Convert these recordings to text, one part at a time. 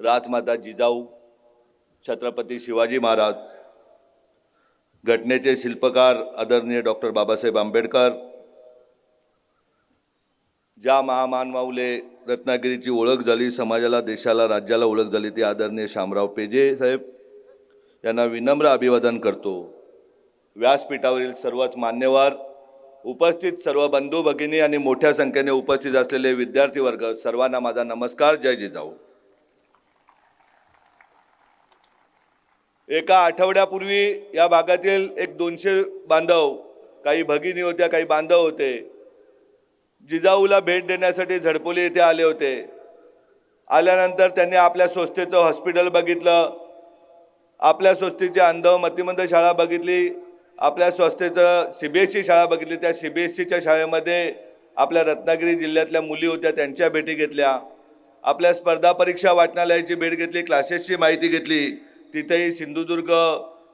राजमाता जिजाऊ, छत्रपती शिवाजी महाराज, घटनेचे शिल्पकार आदरणीय डॉक्टर बाबासाहेब आंबेडकर, ज्या महामानवाऊले रत्नागिरीची ओळख झाली, समाजाला, देशाला, राज्याला ओळख झाली, ती आदरणीय शामराव पेजे साहेब यांना विनम्र अभिवादन करतो। व्यासपीठावरील सर्वच मान्यवर, उपस्थित सर्व बंधू भगिनी आणि मोठ्या संख्येने उपस्थित असलेले विद्यार्थी वर्ग, सर्वांना माझा नमस्कार। जय जिजाऊ। एका आठवड्यापूर्वी या भागातील एक 200 बांधव, काही भगिनी होत्या, काही बांधव होते, जिजाऊला भेट देण्यासाठी झडपोली येथे आले होते। आल्यानंतर त्यांनी आपल्या संस्थेचं हॉस्पिटल बघितलं, आपल्या संस्थेची अंध मतिमंद शाळा बघितली, आपल्या संस्थेचं CBSE शाळा बघितली। त्या CBSEच्या शाळेमध्ये आपल्या रत्नागिरी जिल्ह्यातल्या मुली होत्या, त्यांच्या भेटी घेतल्या। आपल्या स्पर्धा परीक्षा वाचनालयाची भेट घेतली, क्लासेसची माहिती घेतली। तिथेही सिंधुदुर्ग,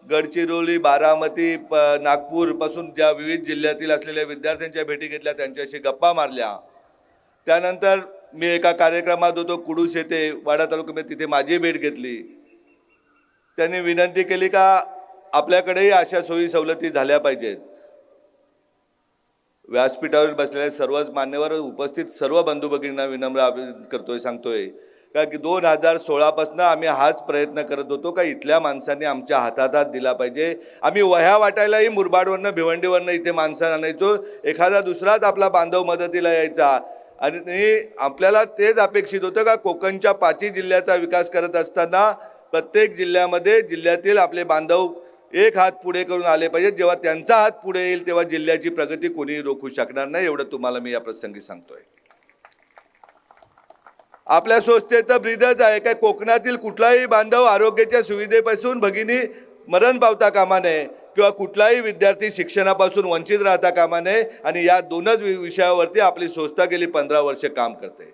गडचिरोली, बारामती, नागपूर पासून ज्या विविध जिल्ह्यातील असलेल्या विद्यार्थ्यांच्या भेटी घेतल्या, त्यांच्याशी गप्पा मारल्या। त्यानंतर मी एका कार्यक्रमात होतो कुडूस येथे, वाडा तालुक्यामध्ये, तिथे माझी भेट घेतली। त्यांनी विनंती केली का आपल्याकडेही अशा सोयी सवलती झाल्या पाहिजेत। व्यासपीठावर बसलेले सर्वच मान्यवर, उपस्थित सर्व बंधू भगिनींना विनम्र अभिवादन करतोय, सांगतोय का की 2016 पासून आम्ही हाच प्रयत्न करत होतो का इथल्या माणसांनी आमच्या हातात दिला पाहिजे। आम्ही वह्या वाटायलाही मुरबाडवरनं, भिवंडीवरनं इथे माणसं आणायचो, एखादा दुसराच आपला बांधव मदतीला यायचा। आणि आपल्याला तेच अपेक्षित होतं का कोकणच्या 5 जिल्ह्याचा विकास करत असताना प्रत्येक जिल्ह्यामध्ये जिल्ह्यातील आपले बांधव एक हात पुढे करून आले पाहिजेत। जेव्हा त्यांचा हात पुढे येईल तेव्हा जिल्ह्याची प्रगती कोणीही रोखू शकणार नाही, एवढं तुम्हाला मी या प्रसंगी सांगतोय। आपल्या संस्थेचं ब्रीदच आहे काय कोकणातील कुठलाही बांधव आरोग्याच्या सुविधेपासून भगिनी मरण पावता कामा नये किंवा कुठलाही विद्यार्थी शिक्षणापासून वंचित राहता कामा नये। आणि या दोनच विषयावरती आपली संस्था गेली 15 वर्षे काम करते।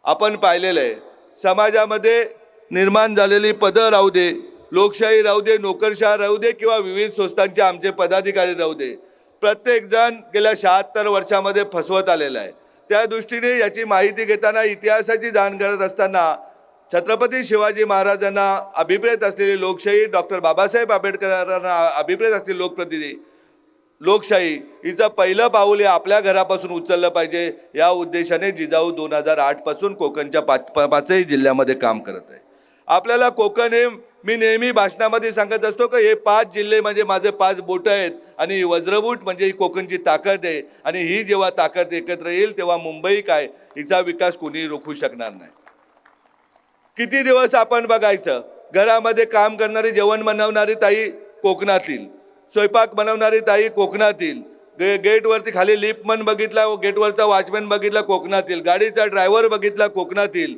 आपण पाहिलेलं आहे, समाजामध्ये निर्माण झालेली पदं राहू दे, लोकशाही राहू दे, नोकरशाही राहू दे किंवा विविध संस्थांचे आमचे पदाधिकारी राहू दे, प्रत्येक जण गेल्या 76 वर्षामध्ये फसवत आलेला आहे। त्या दृष्टीने याची माहिती घेताना, इतिहासाची जाण करत असताना छत्रपती शिवाजी महाराजांना अभिप्रेत असलेली लोकशाही, डॉक्टर बाबासाहेब आंबेडकरांना अभिप्रेत असलेली लोकशाही हिचं पहिलं पाऊल हे आपल्या घरापासून उचललं पाहिजे। या उद्देशाने जिजाऊ 2008 पासून कोकणच्या 5 जिल्ह्यामध्ये काम करत आहे। आपल्याला कोकण हे, मी नेहमी भाषणामध्ये सांगत असतो की हे 5 जिल्हे म्हणजे माझे 5 बोटं आहेत आणि वज्रबूट म्हणजे ही कोकणची ताकद आहे। आणि ही जेव्हा ताकद एकत्र येईल तेव्हा मुंबई काय, हिचा विकास कोणी रोखू शकणार नाही। किती दिवस आपण बघायचं, घरामध्ये काम करणारी, जेवण बनवणारी ताई कोकणातील, स्वयंपाक बनवणारी ताई कोकणातील, गेटवरती खाली लिफ्टमन बघितला, गेटवरचा वॉचमॅन बघितला कोकणातील, गाडीचा ड्रायव्हर बघितला कोकणातील,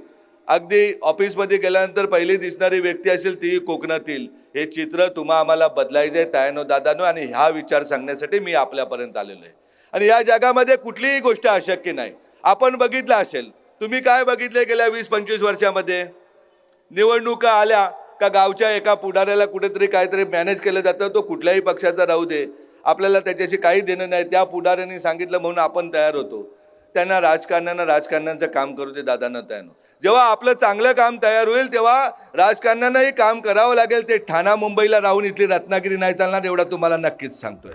अगदी ऑफिसमध्ये गेल्यानंतर पहिली दिसणारी व्यक्ती असेल ती कोकणातील। हे चित्र तुम्हा आम्हाला बदलायचं आहे तायनो दादानो, आणि हा विचार सांगण्यासाठी मी आपल्यापर्यंत आलेलो आहे। आणि या जगामध्ये कुठलीही गोष्ट अशक्य नाही। आपण बघितलं असेल, तुम्ही काय बघितले गेल्या 20-25 वर्षामध्ये, निवडणुका आल्या का गावच्या एका पुढाऱ्याला कुठेतरी काहीतरी मॅनेज केलं जातं, तो कुठल्याही पक्षाचा राहू दे, आपल्याला त्याच्याशी काही देणं नाही, त्या पुढाऱ्यांनी सांगितलं म्हणून आपण तयार होतो। त्यांना राजकारणाचं काम करू दे दादांना तयार। जेव्हा आपलं चांगलं काम तयार होईल तेव्हा राजकारणानंही काम करावं लागेल। ते ठाणा मुंबईला राहून इथली रत्नागिरी नाही चालणार, एवढं तुम्हाला नक्कीच सांगतोय।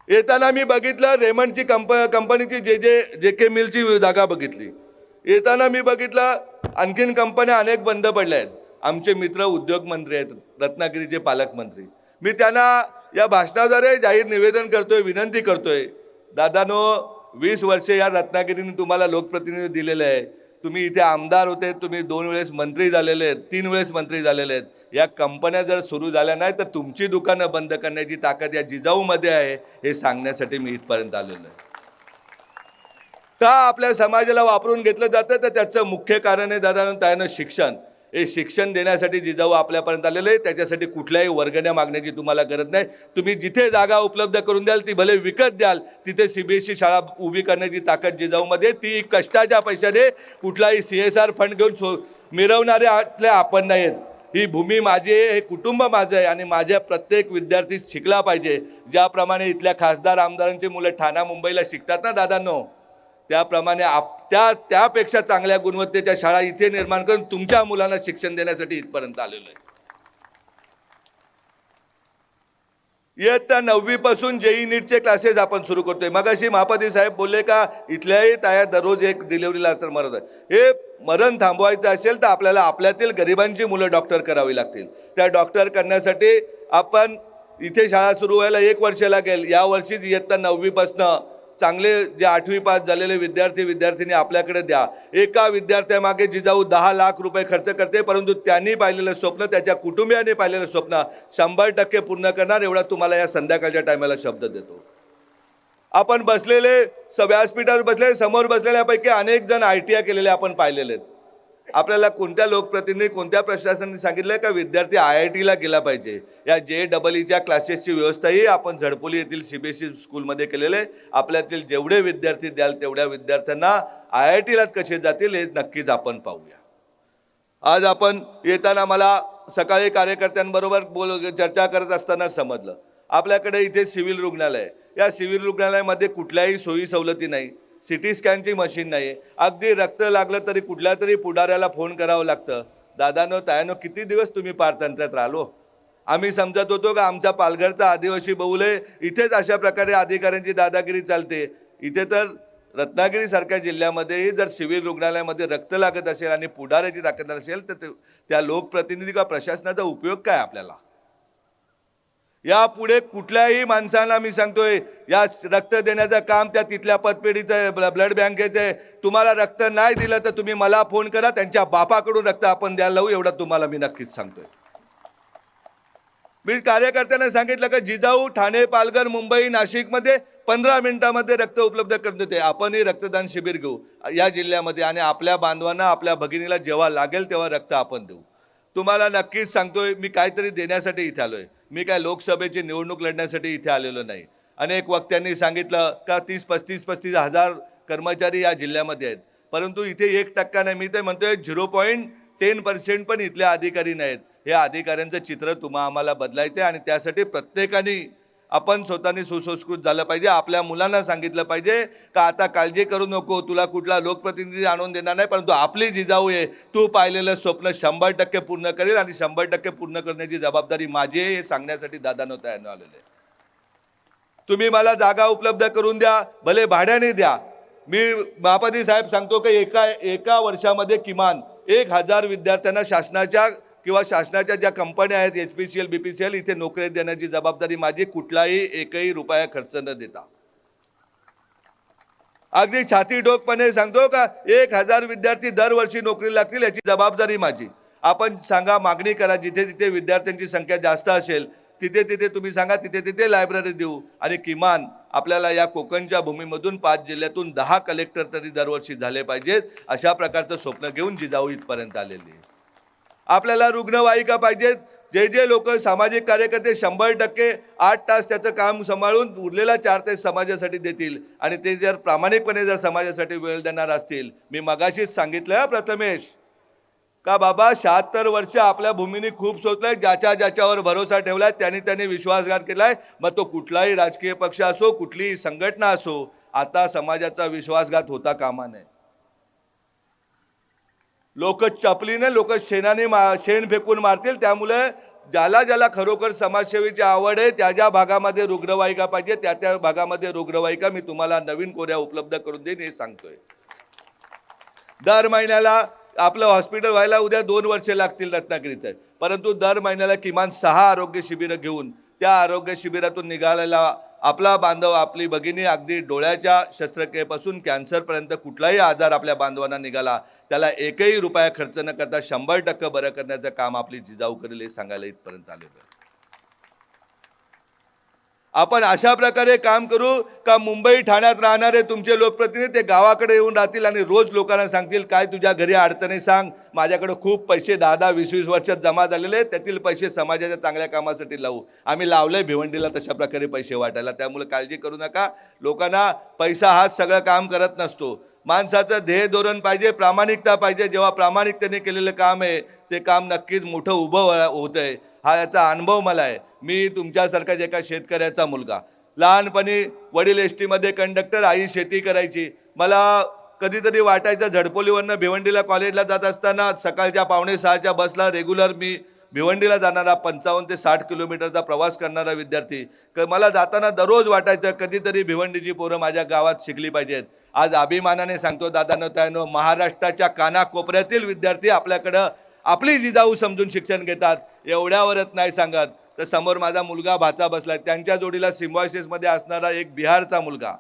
येताना मी बघितलं रेमंडची कंपनीची JK मिलची जागा बघितली। येताना मी बघितलं आणखीन कंपन्या अनेक बंद पडल्या आहेत। आमचे मित्र उद्योग मंत्री आहेत, रत्नागिरीचे पालकमंत्री, मी त्यांना या भाषणाद्वारे जाहीर निवेदन करतोय, विनंती करतोय, दादानो 20 वर्षे या रत्नागिरीने तुम्हाला लोकप्रतिनिधी दिलेले आहे। तुम्ही इथे आमदार होते, तुम्ही 2 वेळेस मंत्री झालेले आहेत, 3 वेळेस मंत्री झालेले आहेत। या कंपन्या जर सुरू झाल्या नाही तर तुमची दुकानं बंद करण्याची ताकद या जिजाऊमध्ये आहे, हे सांगण्यासाठी मी इथपर्यंत आलेलो आहे। का आपल्या समाजाला वापरून घेतलं जातं, तर त्याचं मुख्य कारण आहे दादा ताईनं शिक्षण। हे शिक्षण देण्यासाठी जिजाऊ आपल्यापर्यंत आलेले आहे। त्याच्यासाठी कुठल्याही वर्गण्या मागण्याची तुम्हाला गरज नाही। तुम्ही जिथे जागा उपलब्ध करून द्याल, ती भले विकत द्याल, तिथे CBSE शाळा उभी करण्याची ताकद जिजाऊमध्ये, ती कष्टाच्या पैशाने कुठलाही CSR फंड घेऊन मिरवणारे आपण नाहीत। ही भूमी माझी आहे, हे कुटुंब माझं आहे आणि माझ्या प्रत्येक विद्यार्थी शिकला पाहिजे। ज्याप्रमाणे इथल्या खासदार आमदारांची मुलं ठाणा मुंबईला शिकतात ना दादांनो, त्याप्रमाणे त्यापेक्षा चांगल्या गुणवत्तेच्या शाळा इथे निर्माण करून तुमच्या मुलांना शिक्षण देण्यासाठी इथपर्यंत आलेलो आहे. इयत्ता 9वी पासून जेई नीटचे क्लासेस आपण सुरू करतोय. मगाशी महापौर साहेब बोलले का इथल्याही ताया दररोज एक डिलिव्हरीला तर मरत आहे. हे मरण थांबवायचं असेल तर आपल्याला आपल्यातील गरिबांची मुलं डॉक्टर करावी लागतील. त्या डॉक्टर करण्यासाठी आपण इथे शाळा सुरू व्हायला 1 वर्ष लागेल. या वर्षी इयत्ता 9वी पासून चांगले जे 8वी पास झालेले विद्यार्थी आपल्याकडे द्या. एका विद्यार्थ्यामागे जिजाऊ 10 लाख रुपये खर्च करते, परंतु त्यांनी पाहिलेलं स्वप्न, त्याच्या कुटुंबियांनी पाहिलेलं स्वप्न 100% पूर्ण करणार, एवढा तुम्हाला या संध्याकाळच्या टायमाला शब्द देतो. आपण बसलेले व्यासपीठावर बसलेले, समोर बसलेल्यापैकी अनेक जण ITI केलेले आपण पाहिलेले आहेत. आपल्याला कोणत्या लोकप्रतिनिधी कोणत्या प्रशासनाने सांगितलं का विद्यार्थी IITला गेला पाहिजे. या JEEच्या क्लासेसची व्यवस्थाही आपण झडपोली येथील CBSE स्कूलमध्ये केलेले. आपल्यातील जेवढे विद्यार्थी द्याल तेवढ्या विद्यार्थ्यांना IITलाच कसे जातील हे नक्कीच आपण पाहूया. आज आपण येताना मला सकाळी कार्यकर्त्यांबरोबर चर्चा करत असताना समजलं आपल्याकडे इथे सिव्हिल रुग्णालय आहे. या सिव्हिल रुग्णालयामध्ये कुठल्याही सोयी सवलती नाही. CT स्कॅनची मशीन नाही. अगदी रक्त लागलं तरी कुठल्या तरी पुढाऱ्याला फोन करावं लागतं. दादानो तायानो किती दिवस तुम्ही पारतंत्र्यात राहिलो. आम्ही समजत होतो का आमचा पालघरचा आदिवासी बहुल आहे, इथेच अशा प्रकारे अधिकाऱ्यांची दादागिरी चालते. इथे तर रत्नागिरीसारख्या जिल्ह्यामध्येही जर सिव्हिल रुग्णालयामध्ये रक्त लागत असेल आणि पुढाऱ्याची ताकद असेल तर त्या लोकप्रतिनिधी किंवा प्रशासनाचा उपयोग काय आपल्याला. यापुढे कुठल्याही माणसांना मी सांगतोय या रक्त देण्याचं काम त्या तिथल्या पतपेढीचं ब्लड बँकेचं. तुम्हाला रक्त नाही दिलं तर तुम्ही मला फोन करा, त्यांच्या बापाकडून रक्त आपण द्यायला लावू, एवढं तुम्हाला मी नक्कीच सांगतोय. मी कार्यकर्त्यांना सांगितलं की जिजाऊ ठाणे पालघर मुंबई नाशिकमध्ये 15 मिनिटांमध्ये रक्त उपलब्ध करून देते. आपणही रक्तदान शिबिर घेऊ या जिल्ह्यामध्ये आणि आपल्या बांधवांना आपल्या भगिनीला जेव्हा लागेल तेव्हा रक्त आपण देऊ. तुम्हाला नक्कीच सांगतोय मी काहीतरी देण्यासाठी इथे आलोय. मी काय लोकसभेची निवडणूक लढण्यासाठी इथे आलेलो नाही. अनेक वक्त्यांनी सांगितलं का 30-35 हजार कर्मचारी या जिल्ह्यामध्ये आहेत, परंतु इथे 1% नाही. मी ते म्हणतोय 0.10% पण इथले अधिकारी नाहीत. हे अधिकाऱ्यांचं चित्र आम्हाला बदलायचं आहे आणि त्यासाठी प्रत्येकाने आपण स्वतःने सुसंस्कृत झालं पाहिजे. आपल्या मुलांना सांगितलं पाहिजे का आता काळजी करू नको, तुला कुठला लोकप्रतिनिधी आणून देणार नाही, परंतु आपली जिजाऊ आहे, तू पाहिलेलं स्वप्न 100% पूर्ण करेल आणि 100% पूर्ण करण्याची जबाबदारी माझी आहे, हे सांगण्यासाठी दादांनो तयार आलेले. तुम्ही मला जागा उपलब्ध करून द्या, भले भाड्याने द्या. मी महापौर साहेब सांगतो की एका वर्षामध्ये किमान 1000 विद्यार्थ्यांना शासनाच्या ज्या कंपन्या आहेत HPCL BPCL इथे नोकरी देण्याची जबाबदारी माझी, कुठलाही एकही रुपया खर्च न देता. अगदी छाती डोकपणे सांगतो का 1000 विद्यार्थी दरवर्षी नोकरी लागतील, याची जबाबदारी माझी. आपण सांगा, मागणी करा, जिथे जिथे विद्यार्थ्यांची संख्या जास्त असेल तिथे तुम्ही सांगा, तिथे लायब्ररी देऊ. आणि किमान आपल्याला या कोकणच्या भूमीमधून 5 जिल्ह्यातून 10 कलेक्टर तरी दरवर्षी झाले पाहिजेत. अशा प्रकारचं स्वप्न घेऊन जिजाऊ इथपर्यंत आलेली आहे. आपल्याला रुग्णवाहिका पाहिजेत. जे लोक सामाजिक कार्यकर्ते 100% 8 तास त्याचं काम सांभाळून उरलेला 4 तास समाजासाठी देतील आणि ते जर प्रामाणिकपणे जर समाजासाठी वेळ देणार असतील. मी मगाशीच सांगितलं प्रथमेश का बाबा 76 वर्ष आपल्या भूमीने खूप शोधलंय. ज्याच्यावर भरोसा ठेवलाय त्यांनी विश्वासघात केलाय. मग तो कुठलाही राजकीय पक्ष असो, कुठलीही संघटना असो, आता समाजाचा विश्वासघात होता कामा नये. लोक चपलीने शेण फेकून मारतील. त्यामुळे ज्याला खरोखर समाजसेवेची आवड आहे त्या भागामध्ये रुग्णवाहिका पाहिजे, त्या भागामध्ये रुग्णवाहिका मी तुम्हाला नवीन कोऱ्या उपलब्ध करून देईन हे सांगतोय. दर महिन्याला आपलं हॉस्पिटल व्हायला उद्या 2 वर्ष लागतील रत्नागिरीचं, परंतु दर महिन्याला किमान 6 आरोग्य शिबिरं घेऊन त्या आरोग्य शिबिरातून निघालेला आपला बांधव आपली भगिनी अगदी डोळ्याच्या शस्त्रक्रियेपासून कॅन्सरपर्यंत कुठलाही आजार आपल्या बांधवांना निघाला त्याला एकही रुपया खर्च न करता 100% बरं करण्याचं काम आपली जिजाऊ करेल हे सांगायला इथपर्यंत आलेलो आहे. आपण अशा प्रकारे काम करू का मुंबई ठाण्यात राहणारे तुमचे लोकप्रतिनिधी ते गावाकडे येऊन राहतील आणि रोज लोकांना सांगतील काय तुझ्या घरी अडचणी सांग, माझ्याकडे खूप पैसे 10-20 वर्षात जमा झालेले आहेत, त्यातील पैसे समाजाच्या चांगल्या कामासाठी लावू. आम्ही लावले भिवंडीला तशा प्रकारे पैसे वाटायला. त्यामुळे काळजी करू नका. लोकांना पैसा हाच सगळं काम करत नसतो. माणसाचं ध्येय धोरण पाहिजे, प्रामाणिकता पाहिजे. जेव्हा प्रामाणिकतेने केलेलं काम आहे ते काम नक्कीच मोठं उभं होतंय. हा याचा अनुभव मला आहे. मी तुमच्यासारखाच एका शेतकऱ्याचा मुलगा. लहानपणी वडील ST मध्ये कंडक्टर, आई शेती करायची. मला कधीतरी वाटायचं झडपोलीवरनं भिवंडीला कॉलेजला जात असताना सकाळच्या 5:45च्या बसला रेग्युलर मी भिवंडीला जाणारा 55 ते 60 किलोमीटरचा प्रवास करणारा विद्यार्थी मला जाताना दररोज वाटायचं कधीतरी भिवंडीची पोरं माझ्या गावात शिकली पाहिजेत. आज अभिमानाने सांगतो दादांनो त्यानो महाराष्ट्राच्या कानाकोपऱ्यातील विद्यार्थी आपल्याकडं आपली जिजाऊ समजून शिक्षण घेतात. एवढ्यावरच नाही सांगत तर समोर माझा मुलगा भाचा बसलाय, त्यांच्या जोडीला सिम्बॉयसिसमध्ये असणारा एक बिहारचा मुलगा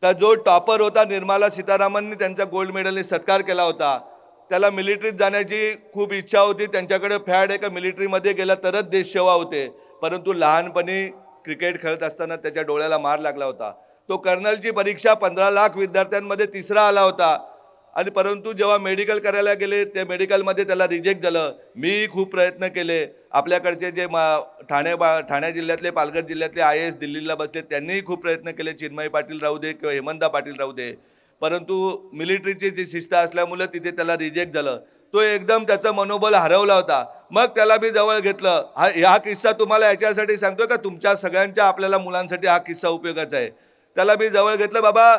तर जो टॉपर होता, निर्मला सीतारामननी त्यांचा गोल्ड मेडलने सत्कार केला होता. त्याला मिलिटरीत जाण्याची खूप इच्छा होती, त्यांच्याकडे फॅड आहे का मिलिटरीमध्ये गेला तरच देश सेवा होते. परंतु लहानपणी क्रिकेट खेळत असताना त्याच्या डोळ्याला मार लागला होता. तो कर्नलची परीक्षा 15 लाख विद्यार्थ्यांमध्ये तिसरा आला होता. आणि परंतु जेव्हा मेडिकल करायला गेले ते मेडिकलमध्ये त्याला रिजेक्ट झालं. मी खूप प्रयत्न केले. आपल्याकडचे जे ठाणे जिल्ह्यातले पालघर जिल्ह्यातले IAS दिल्लीला बसले त्यांनीही खूप प्रयत्न केले, चिन्मय पाटील राहू दे किंवा हेमंता पाटील राहू दे. परंतु मिलिटरीची जी शिस्त असल्यामुळे तिथे त्याला रिजेक्ट झालं. तो एकदम त्याचं मनोबल हरवला होता. मग त्याला मी जवळ घेतलं. हा किस्सा तुम्हाला याच्यासाठी सांगतोय का तुमच्या सगळ्यांच्या आपल्याला मुलांसाठी हा किस्सा उपयोगाचा आहे. त्याला मी जवळ घेतलं, बाबा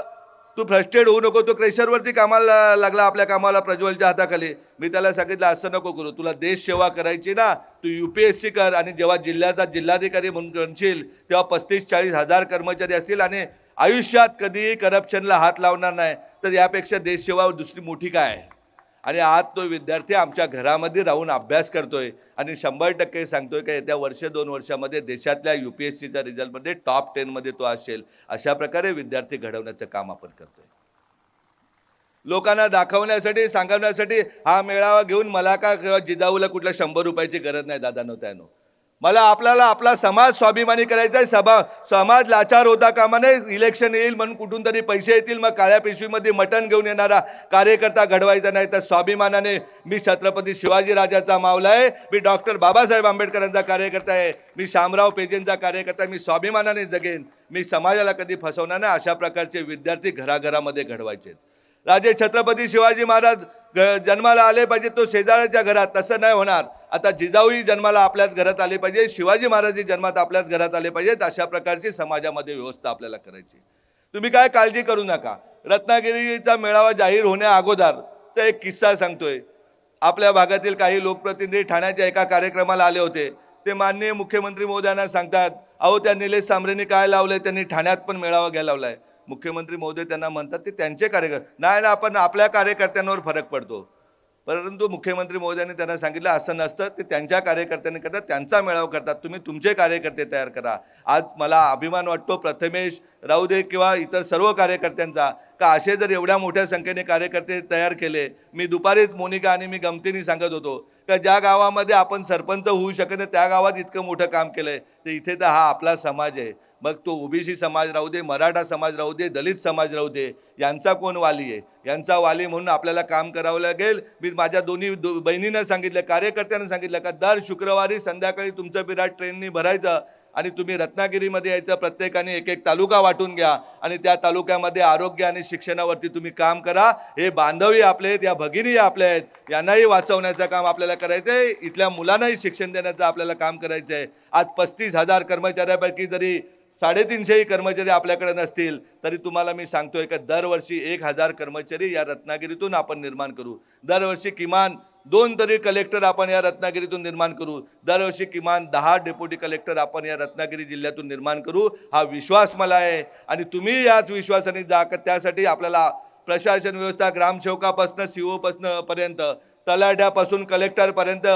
तू फ्रस्ट्रेट होऊ नको. तो क्रेशरवरती कामाला लागला आपल्या कामाला प्रज्वलच्या हाताखाली. मी त्याला सांगितलं असं नको करू, तुला देश सेवा करायची ना तू UPSC कर आणि जेव्हा जिल्ह्याचा जिल्हाधिकारी म्हणून बनशील तेव्हा 35-40 हजार कर्मचारी असतील आणि आयुष्यात कधीही करप्शनला हात लावणार नाही. तर यापेक्षा देशसेवा दुसरी मोठी काय आहे. आणि आज तो विद्यार्थी आमच्या घरामध्ये राहून अभ्यास करतोय आणि 100% सांगतोय का येत्या 1-2 वर्षामध्ये देशातल्या UPSCच्या रिझल्टमध्ये टॉप 10 मध्ये तो असेल. अशा प्रकारे विद्यार्थी घडवण्याचं काम आपण करतोय. लोकांना दाखवण्यासाठी सांगण्यासाठी हा मेळावा घेऊन मला का किंवा जिजाऊला कुठल्या 100 रुपयाची गरज नाही दादांनो त्यानो. मला आपल्याला आपला समाज स्वाभिमानी करायचा आहे. समाज लाचार होता कामा नये. इलेक्शन येईल म्हणून कुठून तरी पैसे येतील मग काळ्या पिशवीमध्ये मटण घेऊन येणारा कार्यकर्ता घडवायचा नाही. तर स्वाभिमानाने मी छत्रपती शिवाजीराजाचा मावला आहे, मी डॉक्टर बाबासाहेब आंबेडकरांचा कार्यकर्ता आहे, मी शामराव पेजेंचा कार्यकर्ता आहे. मी स्वाभिमानाने जगेन. मी समाजाला कधी फसवणार नाही. अशा प्रकारचे विद्यार्थी घराघरामध्ये घडवायचे. राजे छत्रपती शिवाजी महाराज जन्माला आले पाहिजे तो शेजाऱ्याच्या घरात, तसं नाही होणार. आता जिजाऊही जन्माला आपल्याच घरात आले पाहिजे, शिवाजी महाराजही जन्मात आपल्याच घरात आले पाहिजेत. अशा प्रकारची समाजामध्ये व्यवस्था आपल्याला करायची. तुम्ही काय काळजी करू नका. रत्नागिरीचा मेळावा जाहीर होण्या अगोदरचा एक किस्सा सांगतोय. आपल्या भागातील काही लोकप्रतिनिधी ठाण्याच्या एका कार्यक्रमाला आले होते. ते माननीय मुख्यमंत्री महोदयांना सांगतात, अहो त्या निलेश सांबरेंनी काय लावलंय, त्यांनी ठाण्यात पण मेळावा घ्यायला लावलाय. मुख्यमंत्री महोदय त्यांना म्हणतात ते त्यांचे कार्यकर्ते नाही ना, आपण आपल्या कार्यकर्त्यांवर फरक पडतो. परंतु मुख्यमंत्री महोदयांनी त्यांना सांगितलं असं नसतं, ते त्यांच्या कार्यकर्त्यांनी करतात, त्यांचा मेळावा करतात, तुम्ही तुमचे कार्यकर्ते तयार करा. आज मला अभिमान वाटतो प्रथमेश राहू दे किंवा इतर सर्व कार्यकर्त्यांचा का असे जर एवढ्या मोठ्या संख्येने कार्यकर्ते तयार केले. मी दुपारीच मोनिका आणि मी गमतीने सांगत होतो का ज्या गावामध्ये आपण सरपंच होऊ शकत नाही त्या गावात इतकं मोठं काम केलंय. तर इथे तर हा आपला समाज आहे. मग तो OBC समाज राहू दे, मराठा समाज राहू दे, दलित समाज राहू दे, यांचा कोण वाली आहे. यांचा वाली म्हणून आपल्याला काम करावं लागेल. मी माझ्या दोन्ही बहिणींना सांगितलं, कार्यकर्त्यांना सांगितलं का दर शुक्रवारी संध्याकाळी तुमचं विराट ट्रेननी भरायचं आणि तुम्ही रत्नागिरीमध्ये यायचं. प्रत्येकाने एक तालुका वाटून घ्या आणि त्या तालुक्यामध्ये आरोग्य आणि शिक्षणावरती तुम्ही काम करा. हे बांधवही आपले आहेत, या भगिनी आपल्या आहेत, यांनाही वाचवण्याचं काम आपल्याला करायचं आहे. इथल्या मुलांनाही शिक्षण देण्याचं आपल्याला काम करायचं आहे. आज 35,000 कर्मचाऱ्यापैकी जरी 350 कर्मचारी आपल्याकडे नसतील तरी तुम्हाला मी सांगतोय का दरवर्षी 1000 कर्मचारी या रत्नागिरीतून आपण निर्माण करू. दरवर्षी किमान 2 तरी कलेक्टर आपण या रत्नागिरीतून निर्माण करू. दरवर्षी किमान 10 डेप्युटी कलेक्टर आपण या रत्नागिरी जिल्ह्यातून निर्माण करू. हा विश्वास मला आहे आणि तुम्ही याच विश्वासाने जा. त्यासाठी आपल्याला प्रशासन व्यवस्था ग्रामसेवकापासून CO पर्यंत तलाठ्यापासून कलेक्टरपर्यंत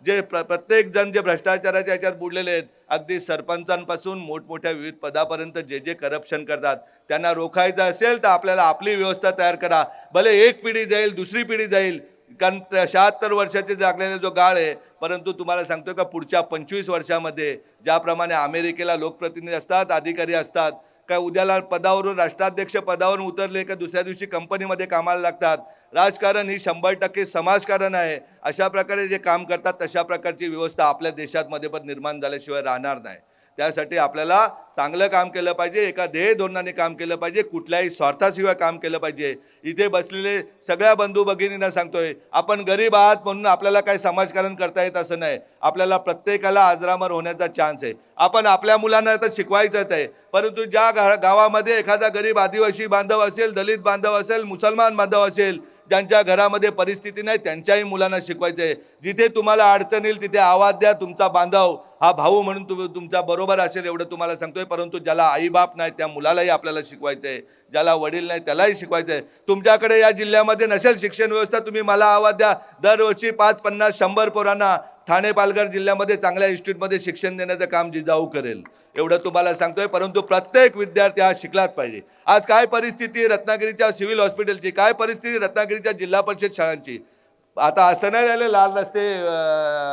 जे प्रत्येक जण जे भ्रष्टाचाराच्या याच्यात बुडलेले आहेत, अगदी सरपंचांपासून मोठमोठ्या विविध पदापर्यंत जे जे करप्शन करतात त्यांना रोखायचं असेल तर आपल्याला आपली व्यवस्था तयार करा. भले एक पिढी जाईल, दुसरी पिढी जाईल, कारण 76 वर्षाचे जागलेला जो गाळ आहे. परंतु तुम्हाला सांगतो का पुढच्या 25 वर्षामध्ये ज्याप्रमाणे अमेरिकेला लोकप्रतिनिधी असतात, अधिकारी असतात, काय उद्याला पदावरून राष्ट्राध्यक्ष पदावरून उतरले का दुसऱ्या दिवशी कंपनीमध्ये कामाला लागतात. राजकारण ही 100% समाजकारण आहे. अशा प्रकारे जे काम करतात तशा प्रकारची व्यवस्था आपल्या देशामध्ये पण निर्माण झाल्याशिवाय राहणार नाही. त्यासाठी आपल्याला चांगलं काम केलं पाहिजे, एका ध्येय धोरणाने काम केलं पाहिजे, कुठल्याही स्वार्थाशिवाय काम केलं पाहिजे. इथे बसलेले सगळ्या बंधू भगिनींना सांगतोय, आपण गरीब आहात म्हणून आपल्याला काही समाजकारण करता येत असं नाही. आपल्याला प्रत्येकाला अजरामर होण्याचा चान्स आहे. आपण आपल्या मुलांना तर शिकवायचंच आहे, परंतु ज्या गावामध्ये एखादा गरीब आदिवासी बांधव असेल, दलित बांधव असेल, मुसलमान बांधव असेल, ज्यांच्या घरामध्ये परिस्थिती नाही, त्यांच्याही मुलांना शिकवायचं आहे. जिथे तुम्हाला अडचण येईल तिथे आवाज द्या. तुमचा बांधव हा भाऊ म्हणून तुमचा बरोबर असेल एवढं तुम्हाला सांगतोय. परंतु ज्याला आईबाप नाही त्या मुलालाही आपल्याला शिकवायचं आहे, ज्याला वडील नाही त्यालाही शिकवायचं आहे. तुमच्याकडे या जिल्ह्यामध्ये नसेल शिक्षण व्यवस्था, तुम्ही मला आवाज द्या. दरवर्षी 5, 50, 100 पोरांना ठाणे पालघर जिल्ह्यामध्ये चांगल्या इन्स्टिट्यूटमध्ये शिक्षण देण्याचं काम जिजाऊ करेल एवढं तुम्हाला सांगतोय. परंतु प्रत्येक विद्यार्थी हा शिकलाच पाहिजे. आज काय परिस्थिती रत्नागिरीच्या सिव्हिल हॉस्पिटलची, काय परिस्थिती रत्नागिरीच्या जिल्हा परिषद शाळांची. आता असं नाही राहिले लाल रस्ते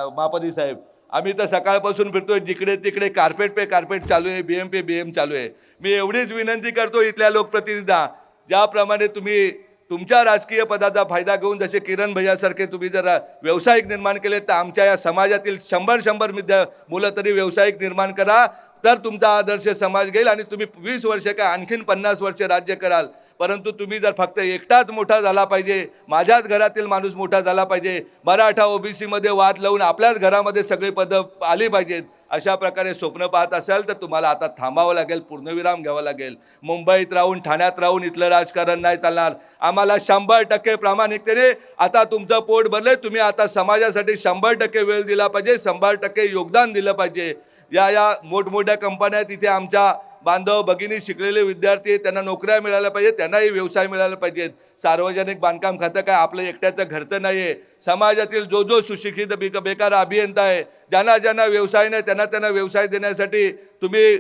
महापौर साहेब, आम्ही तर सकाळपासून फिरतोय, जिकडे तिकडे कार्पेट पे कार्पेट चालू आहे, BM चालू आहे. मी एवढीच विनंती करतो इथल्या लोकप्रतिनिधींना, ज्याप्रमाणे तुम्ही तुमच्या राजकीय पदाचा फायदा घेऊन जसे किरण भैयासारखे तुम्ही जर व्यावसायिक निर्माण केले, तर आमच्या या समाजातील 100 मुलं तरी व्यावसायिक निर्माण करा. तर तुमचा आदर्श समाज घेईल आणि तुम्ही 20 वर्ष काय आणखीन 50 वर्ष राज्य कराल. परंतु तुम्ही जर फक्त एकटाच मोठा झाला पाहिजे, माझ्याच घरातील माणूस मोठा झाला पाहिजे, मराठा OBC मध्ये वाद लावून आपल्याच घरामध्ये सगळे पदं आली पाहिजेत, अशा प्रकारे स्वप्न पाहत असाल तर तुम्हाला आता थांबावं लागेल, पूर्णविराम घ्यावा लागेल. मुंबईत राहून, ठाण्यात राहून इथलं राजकारण नाही चालणार. आम्हाला 100% प्रामाणिकतेने आता तुमचं पोट भरलंय, तुम्ही आता समाजासाठी 100% वेळ दिला पाहिजे, 100% योगदान दिलं पाहिजे. या मोठमोठ्या कंपन्या तिथे आमच्या बांधव भगिनी शिकलेले विद्यार्थी आहेत, त्यांना नोकऱ्या मिळाल्या पाहिजेत, त्यांनाही व्यवसाय मिळाला पाहिजेत. सार्वजनिक बांधकाम खातं काय आपलं एकट्याचं घरचं नाही आहे. समाजातील जो सुशिक्षित बेकार अभियंता आहे, ज्यांना व्यवसाय नाही त्यांना व्यवसाय देण्यासाठी तुम्ही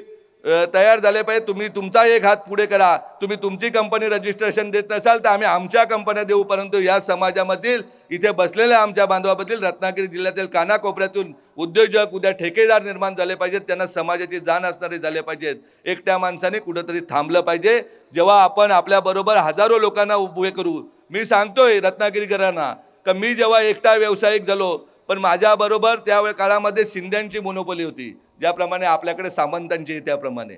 तयार झाले पाहिजे. तुम्ही तुमचा एक हात पुढे करा. तुम्ही तुमची कंपनी रजिस्ट्रेशन देत नसाल तर आम्ही आमच्या कंपन्या देऊ. परंतु या समाजामधील इथे बसलेल्या आमच्या बांधवाबद्दल रत्नागिरी जिल्ह्यातील कानाकोपऱ्यातून उद्योजक, उद्या ठेकेदार निर्माण झाले पाहिजेत, त्यांना समाजाची जाण असणारे झाले पाहिजेत. एकट्या माणसाने कुठंतरी थांबलं पाहिजे. जेव्हा आपण आपल्याबरोबर हजारो लोकांना उभे करू, मी सांगतोय रत्नागिरीकरांना का मी जेव्हा एकटा व्यावसायिक झालो, पण माझ्याबरोबर त्या काळामध्ये शिंद्यांची मोनोपोली होती, ज्याप्रमाणे आपल्याकडे सामंतांची, त्याप्रमाणे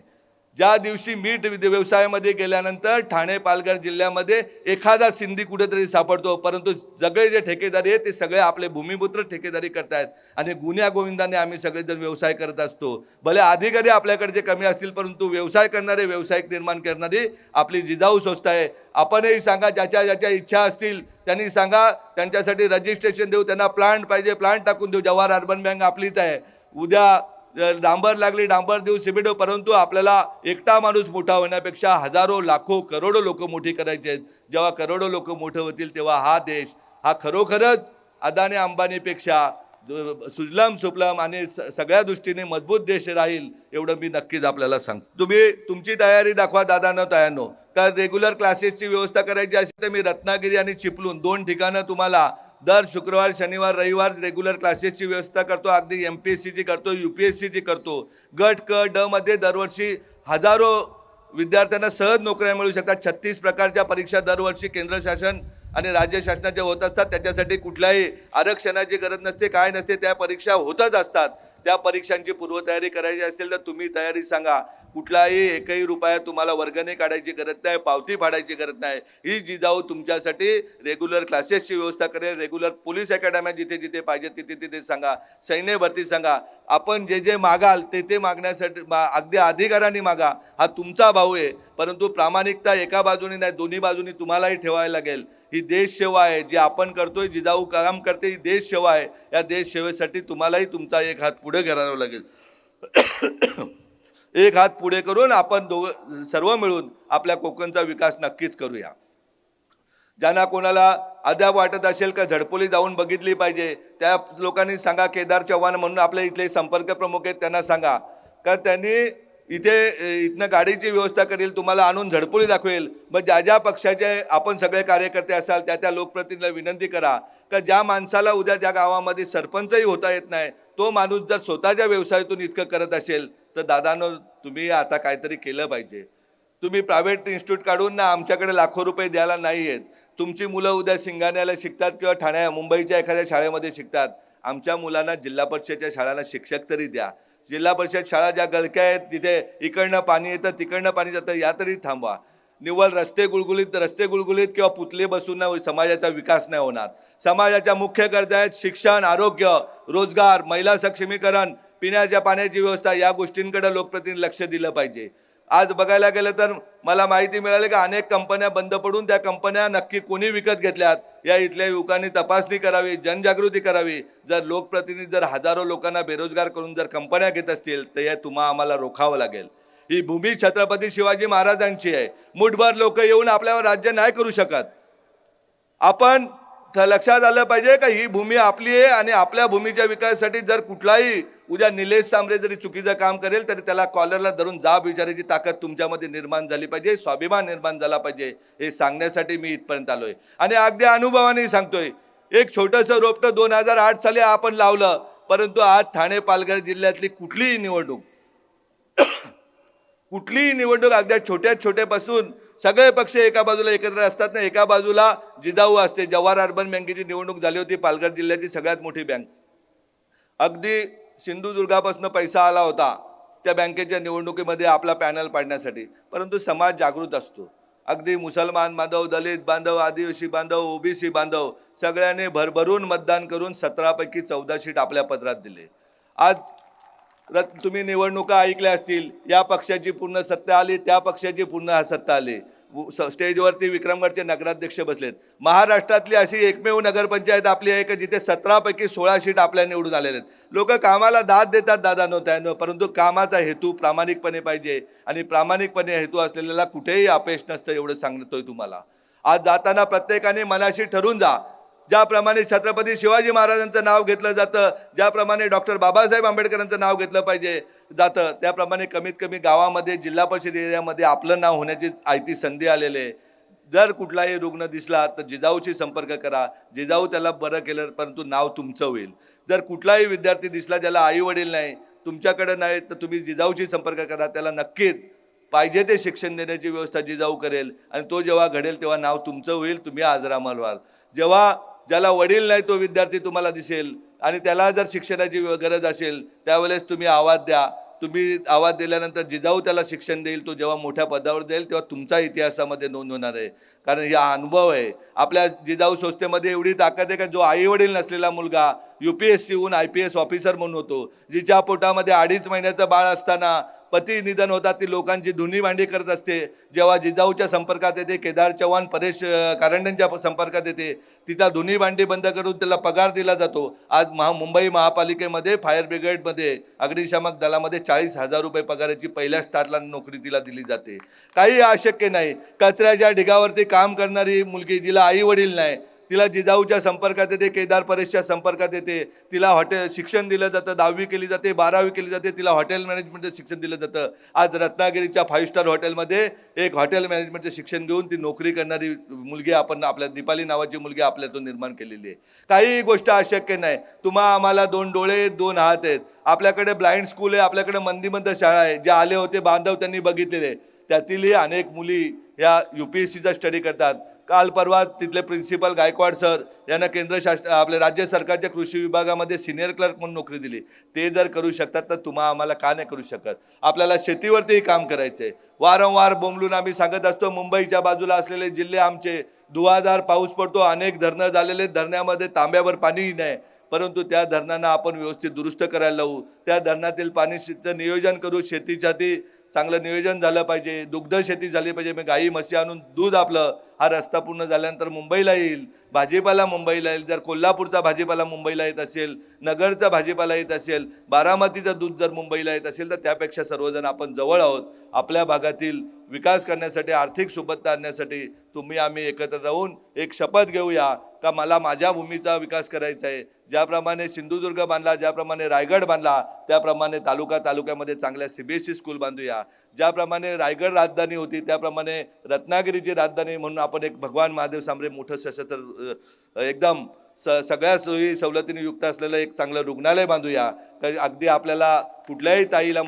ज्या दिवशी मी व्यवसायामध्ये गेल्यानंतर ठाणे पालघर जिल्ह्यामध्ये एखादा सिंधी कुठेतरी सापडतो, परंतु सगळे जे ठेकेदारी आहेत ते सगळे आपले भूमिपुत्र ठेकेदारी करतायत आणि गुन्ह्या गोविंदाने आम्ही सगळेजण व्यवसाय करत असतो. भले अधिकारी आपल्याकडे कमी असतील, परंतु व्यवसाय करणारे, व्यावसायिक निर्माण करणारी आपली जिजाऊ संस्था आहे. आपणही सांगा, ज्याच्या इच्छा असतील त्यांनी सांगा, त्यांच्यासाठी रजिस्ट्रेशन देऊ. त्यांना प्लांट पाहिजे, प्लांट टाकून देऊ. जवाहर अर्बन बँक आपलीच आहे. उद्या डांबर लागली, डांबर देऊ, सिमेंट देऊ. परंतु आपल्याला एकटा माणूस मोठा होण्यापेक्षा हजारो, लाखो, करोडो लोक मोठी करायचे आहेत. जेव्हा करोडो लोक मोठे होतील तेव्हा हा देश हा खरोखरच अदानी अंबानीपेक्षा सुजलाम सुफलाम आणि सगळ्या दृष्टीने मजबूत देश राहील, एवढं मी नक्कीच आपल्याला सांगतो. तुम्ही तुमची तयारी दाखवा दादांनो, तायांनो. का रेग्युलर क्लासेसची व्यवस्था करायची असेल तर मी रत्नागिरी आणि चिपळूण 2 ठिकाणं तुम्हाला दर शुक्रवार, शनिवार, रविवार रेग्युलर क्लासेसची व्यवस्था करतो. अगदी MPSCची करतो, UPSCची करतो. गट क ड मध्ये दरवर्षी हजारो विद्यार्थ्यांना सहज नोकऱ्या मिळू शकतात. 36 प्रकारच्या परीक्षा दरवर्षी केंद्र शासन आणि राज्य शासनाच्या होत असतात. त्याच्यासाठी कुठल्याही आरक्षणाची गरज नसते, काय नसते, त्या परीक्षा होतच असतात. त्या परीक्षांची पूर्वतयारी करायची असेल तर तुम्ही तयारी सांगा. कुठलाही एकही रुपया तुम्हाला वर्गणी काढायची गरज नाही, पावती फाडायची गरज नाही. ही जिजाऊ तुमच्यासाठी रेग्युलर क्लासेसची व्यवस्था करेल. रेग्युलर पोलीस अकॅडम्या जिथे जिथे पाहिजे तिथे सांगा. सैन्य भरती सांगा. आपण जे मागाल ते मागण्यासाठी अगदी अधिकाराने मागा. हा तुमचा भाऊ आहे, परंतु प्रामाणिकता एका बाजूने नाही, दोन्ही बाजूनी तुम्हालाही ठेवायला लागेल. ही देशसेवा आहे, जी आपण करतोय, जिजाऊ काम करते, ही देशसेवा आहे. या देशसेवेसाठी तुम्हालाही तुमचा एक हात पुढे करावा लागेल. एक हात पुढे करून आपण सर्व मिळून आपल्या कोकणचा विकास नक्कीच करूया. ज्यांना कोणाला अद्याप वाटत असेल का झडपोली जाऊन बघितली पाहिजे, त्या लोकांनी सांगा. केदार चव्हाण म्हणून आपल्या इथले संपर्क प्रमुख आहेत, त्यांना सांगा का त्यांनी इथनं गाडीची व्यवस्था करेल, तुम्हाला आणून झडपोली दाखवेल. मग ज्या पक्षाचे आपण सगळे कार्यकर्ते असाल त्या लोकप्रतिनिधीला विनंती करा का ज्या माणसाला उद्या ज्या गावामध्ये सरपंचही होता येत नाही, तो माणूस जर स्वतःच्या व्यवसायातून इतकं करत असेल तर दादांनो, तुम्ही आता काहीतरी केलं पाहिजे. तुम्ही प्रायव्हेट इन्स्टिट्यूट काढून ना आमच्याकडे लाखो रुपये द्यायला नाही आहेत. तुमची मुलं उद्या सिंगाण्याला शिकतात किंवा मुंबईच्या एखाद्या शाळेमध्ये शिकतात. आमच्या मुलांना जिल्हा परिषदेच्या शाळांना शिक्षक तरी द्या. जिल्हा परिषद शाळा ज्या गळक्या आहेत तिथे इकडनं पाणी येतं तिकडनं पाणी जातं, या तरी थांबवा. निव्वळ रस्ते गुळगुळीत किंवा पुतळे बसून समाजाचा विकास नाही होणार. समाजाच्या मुख्य गरजा आहेत शिक्षण, आरोग्य, रोजगार, महिला सक्षमीकरण, पिण्याच्या पाण्याची व्यवस्था. या गोष्टींकडे लोकप्रतिनिधी लक्ष दिलं पाहिजे. आज बघायला गेलं तर मला माहिती मिळाली की अनेक कंपन्या बंद पडून त्या कंपन्या नक्की कोणी विकत घेतल्यात या इथल्या युवकांनी तपासणी करावी, जनजागृती करावी. जर लोकप्रतिनिधी जर हजारो लोकांना बेरोजगार करून जर कंपन्या घेत असतील तर हे आम्हाला रोखावं लागेल. ही भूमी छत्रपती शिवाजी महाराजांची आहे. मुठभर लोक येऊन आपल्यावर राज्य नाही करू शकत. आपण लक्षात आलं पाहिजे का ही भूमी आपली आहे आणि आपल्या भूमीच्या विकासासाठी जर कुठलाही उद्या निलेश सांबरे जरी चुकीचं काम करेल तरी त्याला कॉलरला धरून जाब विचारायची ताकद तुमच्यामध्ये निर्माण झाली पाहिजे, स्वाभिमान निर्माण झाला पाहिजे. हे सांगण्यासाठी मी इथपर्यंत आलोय आणि अगदी अनुभवाने सांगतोय. एक छोटंसं रोपटं 2008 साली आपण लावलं, परंतु आज ठाणे पालघर जिल्ह्यातली कुठलीही निवडणूक अगदी छोट्यापासून सगळे पक्ष एका बाजूला एकत्र असतात ना, एका बाजूला जिजाऊ असते. जवाहर अर्बन बँकेची निवडणूक झाली होती, पालघर जिल्ह्याची सगळ्यात मोठी बँक. अगदी सिंधुदुर्गापासून पैसा आला होता त्या बँकेच्या निवडणुकीमध्ये आपला पॅनल पाडण्यासाठी. परंतु समाज जागृत असतो. अगदी मुसलमान बांधव, दलित बांधव, आदिवासी बांधव, ओबीसी बांधव सगळ्यांनी भरभरून मतदान करून 17 पैकी 14 सीट आपल्या पदरात दिले. आज तुम्ही निवडणुका ऐकल्या असतील, या पक्षाची पूर्ण सत्ता आली, त्या पक्षाची पूर्ण सत्ता आली. स्टेजवरती विक्रमगडचे नगराध्यक्ष बसलेत. महाराष्ट्रातली अशी एकमेव नगरपंचायत आपली आहे की जिथे 17 पैकी 16 सीट आपल्या निवडून आलेले आहेत. लोक कामाला दाद देतात दादा नव्हत्या, परंतु कामाचा हेतू प्रामाणिकपणे पाहिजे आणि प्रामाणिकपणे हेतू असलेल्याला कुठेही अपयश नसतं, एवढं सांगतोय तुम्हाला. आज जाताना प्रत्येकाने मनाशी ठरून जा. ज्याप्रमाणे छत्रपती शिवाजी महाराजांचं नाव घेतलं जातं, ज्याप्रमाणे डॉक्टर बाबासाहेब आंबेडकरांचं नाव घेतलं पाहिजे जातं, त्याप्रमाणे कमीत कमी गावामध्ये जिल्हा परिषद एरियामध्ये आपलं नाव होण्याची आयती संधी आलेली आहे. जर कुठलाही रुग्ण दिसला तर जिजाऊशी संपर्क करा. जिजाऊ त्याला बरं केलं, परंतु नाव तुमचं होईल. जर कुठलाही विद्यार्थी दिसला ज्याला आई वडील नाही, तुमच्याकडे नाही, तर तुम्ही जिजाऊशी संपर्क करा. त्याला नक्कीच पाहिजे ते शिक्षण देण्याची व्यवस्था जिजाऊ करेल आणि तो जेव्हा घडेल तेव्हा नाव तुमचं होईल, तुम्ही आजरामर व्हाल. जेव्हा ज्याला वडील नाही तो विद्यार्थी तुम्हाला दिसेल आणि त्याला जर शिक्षणाची गरज असेल त्यावेळेस तुम्ही आवाज द्या. तुम्ही आवाज दिल्यानंतर जिजाऊ त्याला शिक्षण देईल. तो जेव्हा मोठ्या पदावर जाईल तेव्हा तुमचा इतिहासामध्ये नोंद होणार आहे, कारण हा अनुभव आहे. आपल्या जिजाऊ संस्थेमध्ये एवढी ताकद आहे का जो आई वडील नसलेला मुलगा UPSC होऊन IPS ऑफिसर म्हणून होतो. जिच्या पोटामध्ये 2.5 महिन्याचं बाळ असताना पती निधन होतात, ती लोकांची धुनी भांडी करत असते. जेव्हा जिजाऊच्या संपर्कात येते, केदार चव्हाण, परेश कारंडेंच्या संपर्कात येते, तिथं धुनी भांडी बंद करून त्याला पगार दिला जातो. आज मुंबई महापालिकेमध्ये फायर ब्रिगेडमध्ये अग्निशामक दलामध्ये 40,000 रुपये पगाराची पहिल्या स्टार्टला नोकरी तिला दिली जाते. काही अशक्य नाही. कचऱ्याच्या ढिगावरती काम करणारी मुलगी जिला आई वडील नाही, तिला जिजाऊच्या संपर्कात येते, केदार परेशच्या संपर्कात येते, तिला हॉटेल शिक्षण दिलं जातं. 10वी केली जाते, 12वी केली जाते, तिला हॉटेल मॅनेजमेंटचं शिक्षण दिलं जातं. आज रत्नागिरीच्या 5 स्टार हॉटेलमध्ये एक हॉटेल मॅनेजमेंटचं शिक्षण घेऊन ती नोकरी करणारी मुलगी आपण आपल्या दीपाली नावाची मुलगी आपल्यातून निर्माण केलेली आहे. काही गोष्ट अशक्य नाही. आम्हाला 2 डोळे 2 हात आहेत. आपल्याकडे ब्लाइंड स्कूल आहे, आपल्याकडे मंदीबंद शाळा आहे. जे आले होते बांधव त्यांनी बघितलेले, त्यातीलही अनेक मुली या UPSCचा स्टडी करतात. काल परवा तिथले प्रिन्सिपल गायकवाड सर यांना आपल्या राज्य सरकारच्या कृषी विभागामध्ये सिनियर क्लर्क म्हणून नोकरी दिली. ते जर करू शकतात तर आम्हाला का नाही करू शकत? आपल्याला शेतीवरतीही काम करायचंय. वारंवार बोंबलून आम्ही सांगत असतो, मुंबईच्या बाजूला असलेले जिल्हे आमचे, धुवाधार पाऊस पडतो, अनेक धरणं झालेले, धरणामध्ये तांब्यावर पाणीही नाही, परंतु त्या धरणांना आपण व्यवस्थित दुरुस्त करायला लावू. त्या धरणातील पाणीचं नियोजन करू. शेतीसाठी चांगलं नियोजन झालं पाहिजे. दुग्ध शेती झाली पाहिजे. मग गाई म्हशी आणून दूध आपलं हा रस्ता पूर्ण झाल्यानंतर मुंबईला येईल. भाजीपाला मुंबईला येईल. जर कोल्हापूरचा भाजीपाला मुंबईला येत असेल, नगरचा भाजीपाला येत असेल, बारामतीचं दूध जर मुंबईला येत असेल, तर त्यापेक्षा सर्वजण आपण जवळ आहोत. आपल्या भागातील विकास करण्यासाठी, आर्थिक सुबत्ता आणण्यासाठी आम्ही एकत्र राहून एक शपथ घेऊया का मला माझ्या भूमीचा विकास करायचा आहे. ज्याप्रमाणे सिंधुदुर्ग बांधला, ज्याप्रमाणे रायगड बांधला, त्याप्रमाणे तालुक्यामध्ये चांगल्या CBSE स्कूल बांधूया. ज्याप्रमाणे रायगड राजधानी होती त्याप्रमाणे रत्नागिरीची राजधानी म्हणून आपण एक भगवान महादेव सांबरे मोठं सशस्त्र एकदम सगळ्या सोयी सवलतीने युक्त असलेलं एक चांगलं रुग्णालय बांधूया. अगदी आपल्याला कुठल्याही ताईला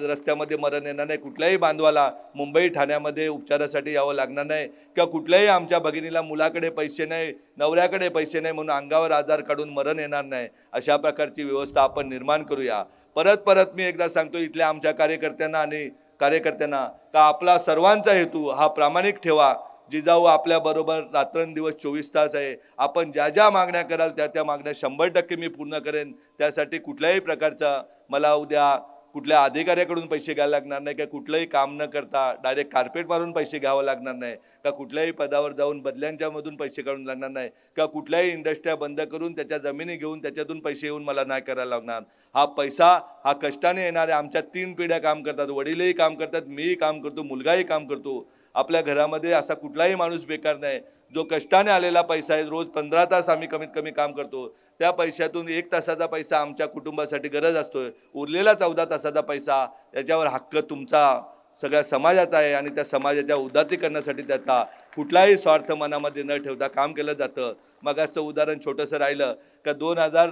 रस्त्यामध्ये मरण येणार नाही, कुठल्याही बांधवाला मुंबई ठाण्यामध्ये उपचारासाठी यावं लागणार नाही, किंवा कुठल्याही आमच्या भगिनीला मुलाकडे पैसे नाही, नवऱ्याकडे पैसे नाही म्हणून अंगावर आजार काढून मरण येणार नाही. अशा प्रकारची व्यवस्था आपण निर्माण करूया. परत परत मी एकदा सांगतो इथल्या आमच्या कार्यकर्त्यांना का आपला सर्वांचा हेतू हा प्रामाणिक ठेवा. जिजाऊ आपल्याबरोबर रात्रंदिवस 24 तास आहे. आपण ज्या ज्या मागण्या कराल त्या मागण्या 100% मी पूर्ण करेन. त्यासाठी कुठल्याही प्रकारचा मला उद्या कुठल्या अधिकाऱ्याकडून पैसे घ्यायला लागणार नाही, का कुठलंही काम न करता डायरेक्ट कार्पेट मारून पैसे घ्यावं लागणार नाही, का कुठल्याही पदावर जाऊन बदल्यांच्या मधून पैसे काढून लागणार नाही, का कुठल्याही इंडस्ट्र्या बंद करून त्याच्या जमिनी घेऊन त्याच्यातून पैसे येऊन मला नाही करायला लागणार. हा पैसा हा कष्टाने येणारे आमच्या 3 पिढ्या काम करतात, वडीलही काम करतात, मीही काम करतो, मुलगाही काम करतो. आपल्या घरामध्ये असा कुठलाही माणूस बेकार नाही. जो कष्टाने आलेला पैसा आहे, रोज 15 तास आम्ही कमीत कमी काम करतो, त्या पैशातून 1 तासाचा पैसा आमच्या कुटुंबासाठी गरज असतोय. उरलेला 14 तासाचा पैसा याच्यावर हक्क तुमचा सगळ्या समाजाचा आहे आणि त्या समाजाच्या उदात्तीकरणासाठी त्याचा कुठलाही स्वार्थ मनामध्ये न ठेवता काम केलं जातं. मग असं उदाहरण छोटंसं राहिलं का 2000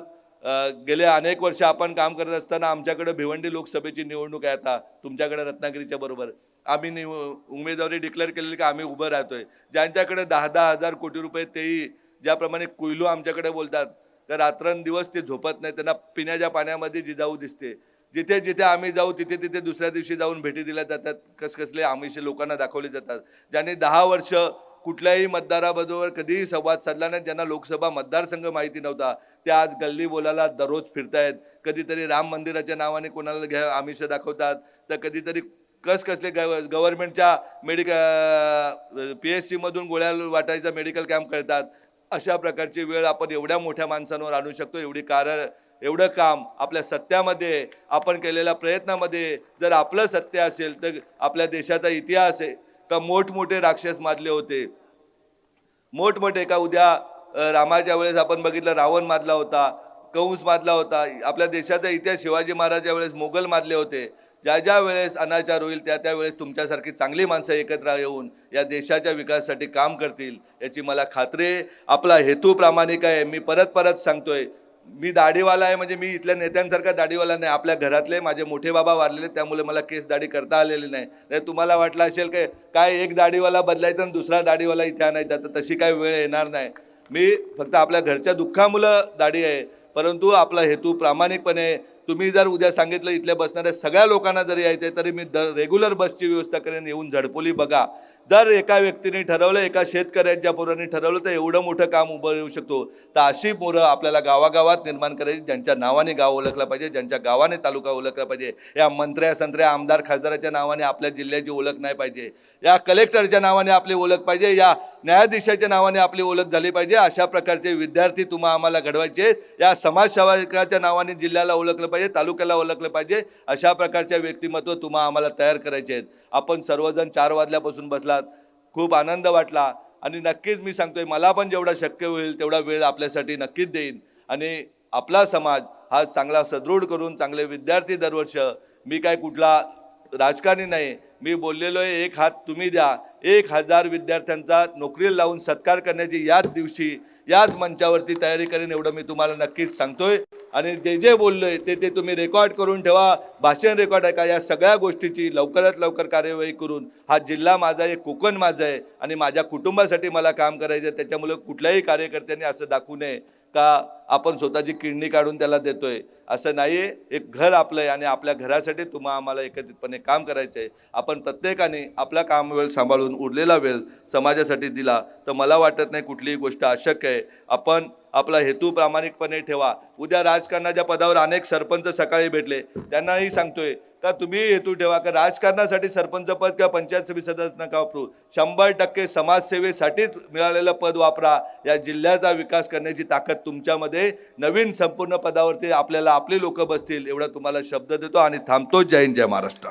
गेले अनेक वर्ष आपण काम करत असताना आमच्याकडे भिवंडी लोकसभेची निवडणूक आहे. आता तुमच्याकडे रत्नागिरीच्या बरोबर आम्ही उमेदवारी डिक्लेअर केलेली की आम्ही उभं राहतोय. ज्यांच्याकडे 10-10 हजार कोटी रुपये, तेही ज्याप्रमाणे कुयलू आमच्याकडे बोलतात तर रात्रंदिवस ते झोपत नाही. त्यांना पिण्याच्या पाण्यामध्ये जिजाऊ दिसते. जिथे जिथे आम्ही जाऊ तिथे तिथे दुसऱ्या दिवशी जाऊन भेटी दिल्या जातात. कसले आमिष लोकांना दाखवले जातात. ज्यांनी 10 वर्ष कुठल्याही मतदाराबरोबर कधीही संवाद साधला नाही, ज्यांना लोकसभा मतदारसंघ माहिती नव्हता, ते आज गल्ली बोलायला दररोज फिरतायत. कधीतरी राम मंदिराच्या नावाने कोणाला आमिष दाखवतात, तर कधीतरी कसले गव्हर्नमेंटच्या PSC मधून गोळ्या वाटायचा मेडिकल कॅम्प करतात. अशा प्रकारची वेळ आपण एवढ्या मोठ्या माणसांवर आणू शकतो. एवढं काम आपल्या सत्यामध्ये आपण केलेल्या प्रयत्नामध्ये जर आपलं सत्य असेल तर आपल्या देशाचा इतिहास आहे का मोठमोठे राक्षस मारले होते. मोठमोठे का उद्या रामाच्या वेळेस आपण बघितलं रावण मारला होता, कंस मारला होता. आपल्या देशाचा इतिहास शिवाजी महाराजांच्या वेळेस मोगल मारले होते. ज्या वेळेस अनाचार होईल त्या वेळेस तुमच्यासारखी चांगली माणसं एकत्र येऊन या देशाच्या विकासासाठी काम करतील याची मला खात्री आहे. आपला हेतू प्रामाणिक आहे. मी परत सांगतोय, मी दाढीवाला आहे म्हणजे मी इथल्या नेत्यांसारखा दाढीवाला नाही. आपल्या घरातले माझे मोठे बाबा वारलेले, त्यामुळे मला केस दाढी करता आलेली नाही. तुम्हाला वाटलं असेल काय एक दाढीवाला बदलायचा आणि दुसरा दाढीवाला इथे आणायचा, तर तशी काही वेळ येणार नाही. मी फक्त आपल्या घरच्या दुःखामुळे दाढी आहे, परंतु आपला हेतू प्रामाणिकपणे. तुम्ही जर उद्या सांगितलं इथल्या बसणाऱ्या सगळ्या लोकांना जरी यायचं तरी मी रेग्युलर बसची व्यवस्था करेन. येऊन झडपोली बघा. जर एका व्यक्तीने ठरवलं, एका शेतकऱ्याच्या पोरांनी ठरवलं तर एवढं मोठं काम उभं येऊ शकतो. तर अशी पोरं आपल्याला गावागावात निर्माण करायची, ज्यांच्या नावाने गाव ओळखलं पाहिजे, ज्यांच्या गावाने तालुका ओळखला पाहिजे. या मंत्र्या संत्र्या आमदार खासदाराच्या नावाने आपल्या जिल्ह्याची ओळख नाही पाहिजे. या कलेक्टरच्या नावाने आपली ओळख पाहिजे. या न्यायाधीशाच्या नावाने आपली ओळख झाली पाहिजे. अशा प्रकारचे विद्यार्थी तुम्हा आम्हाला घडवायचे. या समाजसेवकाच्या नावाने जिल्ह्याला ओळखलं पाहिजे, तालुक्याला ओळखलं पाहिजे. अशा प्रकारच्या व्यक्तिमत्व तुम्हा आम्हाला तयार करायचे आहेत. आपण सर्वजण 4 वाजल्यापासून बसलात, खूप आनंद वाटला आणि नक्कीच मी सांगतोय मला पण जेवढा शक्य होईल तेवढा वेळ आपल्यासाठी नक्कीच देईन. आणि आपला समाज हा चांगला सदृढ करून चांगले विद्यार्थी दरवर्ष, मी काय कुठला राजकारणी नाही, मी बोललेलो आहे, 1 हात तुम्ही द्या. 1000 विद्यार्थ्यांचा नोकरीला लावून सत्कार करण्याची याच दिवशी याच मंचावरती तयारी करेन, एवढं मी तुम्हाला नक्कीच सांगतोय. आणि जे बोललोय ते तुम्ही रेकॉर्ड करून ठेवा. भाषण रेकॉर्ड आहे का, या सगळ्या गोष्टीची लवकरात लवकर कार्यवाही करून, हा जिल्हा माझा आहे, कोकण माझं आहे आणि माझ्या कुटुंबासाठी मला काम करायचं. त्याच्यामुळे कुठल्याही कार्यकर्त्यांनी असं दाखवू नये का आपण स्वतःची किडनी काढून त्याला देतोय. असं नाही आहे. एक घर आपलं आहे आणि आपल्या घरासाठी तुम्हा आम्हाला एकत्रितपणे काम करायचं आहे. आपण प्रत्येकाने आपला काम वेळ सांभाळून उरलेला वेळ समाजासाठी दिला तर मला वाटत नाही कुठलीही गोष्ट अशक्य आहे. आपण आपला हेतू प्रामाणिकपणे ठेवा. उद्या राजकारणाच्या पदावर अनेक सरपंच सकाळी भेटले, त्यांनाही सांगतोय का तुम्ही हेतू ठेवा का राजकारणासाठी सरपंच पद किंवा पंचायत समिती सदस्य नका वापरू. 100% समाजसेवेसाठीच मिळालेलं पद वापरा. या जिल्ह्याचा विकास करण्याची ताकद तुमच्यामध्ये, नवीन संपूर्ण पदावरती आपल्याला आपली लोक बसतील एवढा तुम्हाला शब्द देतो आणि थांबतो. जय हिंद, जय महाराष्ट्र.